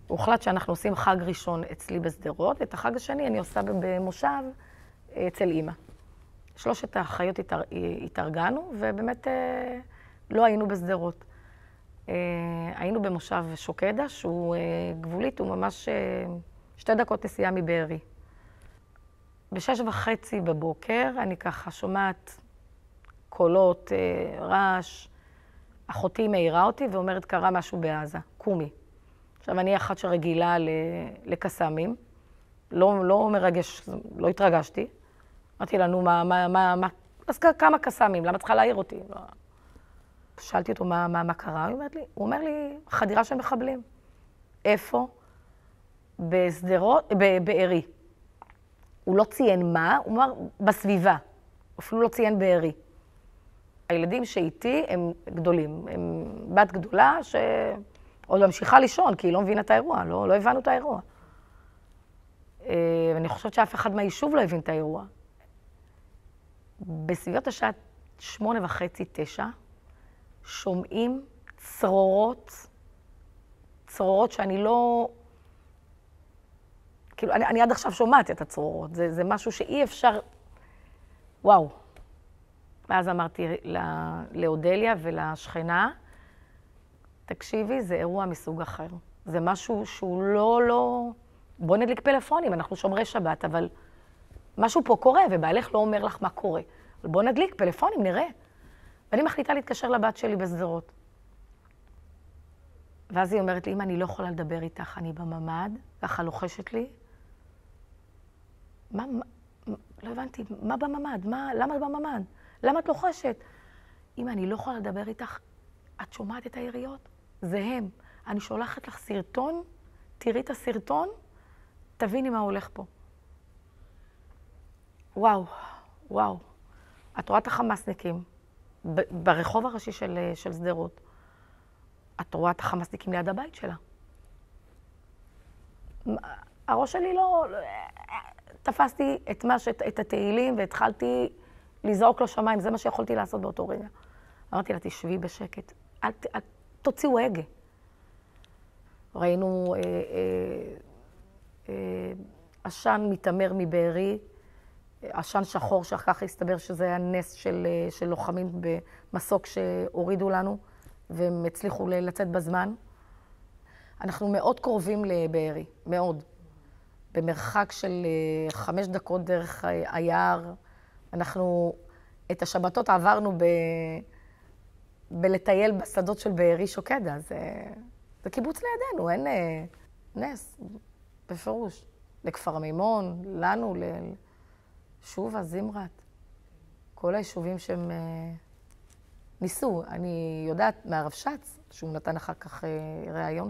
הוחלט שאנחנו עושים חג ראשון אצלי בשדרות, ואת החג השני אני עושה במושב אצל אמא. שלושת האחיות התארגנו, ובאמת לא היינו בשדרות. היינו במושב שוקדה, שהוא גבולית, הוא ממש 2 דקות נסיעה מבארי. ב6:30 בבוקר אני ככה שומעת קולות, רעש. אחותי מעירה אותי ואומרת, קרה משהו בעזה, קומי. עכשיו, אני אחת שרגילה לקסאמים, לא מרגש, לא התרגשתי. אמרתי לה, נו, מה, אז כמה קסאמים, למה צריכה להעיר אותי? שאלתי אותו מה קרה, הוא אומר לי, חדירה של מחבלים. איפה? בשדרות, בארי. הוא לא ציין מה, הוא אמר, בסביבה. אפילו לא ציין בארי. הילדים שאיתי הם גדולים, הם בת גדולה שעוד ממשיכה לישון, כי היא לא מבינה את האירוע, לא הבנו את האירוע. ואני חושבת שאף אחד מהיישוב לא הבין את האירוע. בסביבות השעה 8:30, 9, שומעים צרורות שאני לא... כאילו, אני עד עכשיו שומעת את הצרורות, זה משהו שאי אפשר... וואו. ואז אמרתי לאודליה ולשכנה, תקשיבי, זה אירוע מסוג אחר. זה משהו שהוא לא... בוא נדליק פלאפונים, אנחנו שומרי שבת, אבל משהו פה קורה, ובעלך לא אומר לך מה קורה. אבל בוא נדליק פלאפונים, נראה. ואני מחליטה להתקשר לבת שלי בשדרות. ואז היא אומרת לי, אמא, אני לא יכולה לדבר איתך, אני בממ"ד, ככה לוחשת לי. לא הבנתי, מה בממ"ד? למה בממ"ד? למה את לוחשת? אמא, אני לא יכולה לדבר איתך, את שומעת את היריות? זה הם. אני שולחת לך סרטון, תראי את הסרטון, תביני מה הולך פה. וואו. את רואה את החמאסניקים ברחוב הראשי של שדרות. את רואה את החמאסניקים ליד הבית שלה. הראש שלי לא... תפסתי את התהילים והתחלתי לזעוק לשמיים, זה מה שיכולתי לעשות באותו רגע. אמרתי לה, תשבי בשקט, אל תוציאו הגה. ראינו עשן מתאמר מבארי, עשן שחור שאחר כך הסתבר שזה היה נס של לוחמים במסוק שהורידו לנו, והם הצליחו לצאת בזמן. אנחנו מאוד קרובים לבארי, מאוד. במרחק של 5 דקות דרך היער. אנחנו את השבתות עברנו בלטייל בשדות של בארי שוקדה. זה קיבוץ לידינו, אין נס, בפירוש. לכפר מימון, לנו, שובה, זמרת. כל היישובים שהם ניסו. אני יודעת מהרב שץ, שהוא נתן אחר כך ראיון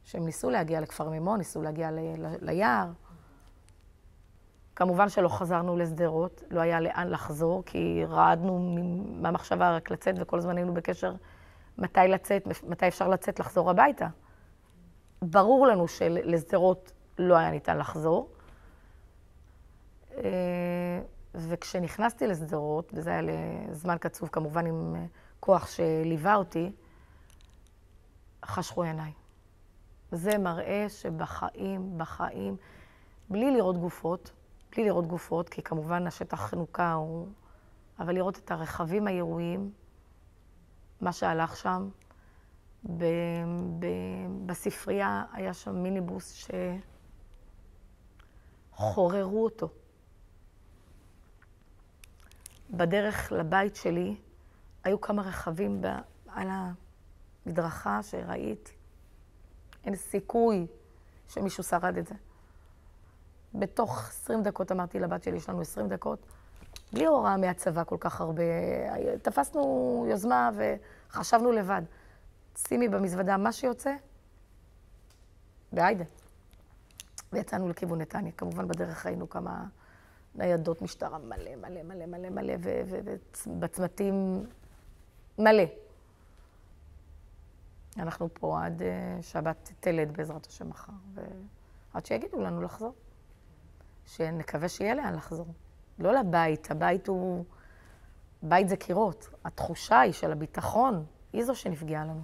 שהם ניסו להגיע לכפר מימון, ניסו להגיע ליער. כמובן שלא חזרנו לשדרות, לא היה לאן לחזור, כי רעדנו מהמחשבה רק לצאת, וכל הזמן היינו בקשר מתי לצאת, מתי אפשר לצאת, לחזור הביתה. ברור לנו שלשדרות לא היה ניתן לחזור. וכשנכנסתי לשדרות, וזה היה לזמן קצוב, כמובן עם כוח שליווה אותי, חשכו עיניי. זה מראה שבחיים, בלי לראות גופות, כי כמובן השטח חנוכה הוא... אבל לראות את הרכבים הירויים, מה שהלך שם, בספרייה היה שם מיניבוס שחוררו אותו. בדרך לבית שלי היו כמה רכבים על המדרכה שראיתי. אין סיכוי שמישהו שרד את זה. בתוך 20 דקות אמרתי לבת שלי, יש לנו 20 דקות, בלי הוראה מהצבא כל כך הרבה. תפסנו יוזמה וחשבנו לבד. שימי במזוודה מה שיוצא, והיידה. ויצאנו לכיוון נתניה. כמובן בדרך ראינו כמה ניידות משטרה מלא, ובצמתים מלא. אנחנו פה עד שבת תלד בעזרת השם מחר, ועד שיגידו לנו לחזור. שנקווה שיהיה לאן לחזור. לא לבית, הבית הוא... בית זה קירות. התחושה היא של הביטחון, היא זו שנפגעה לנו.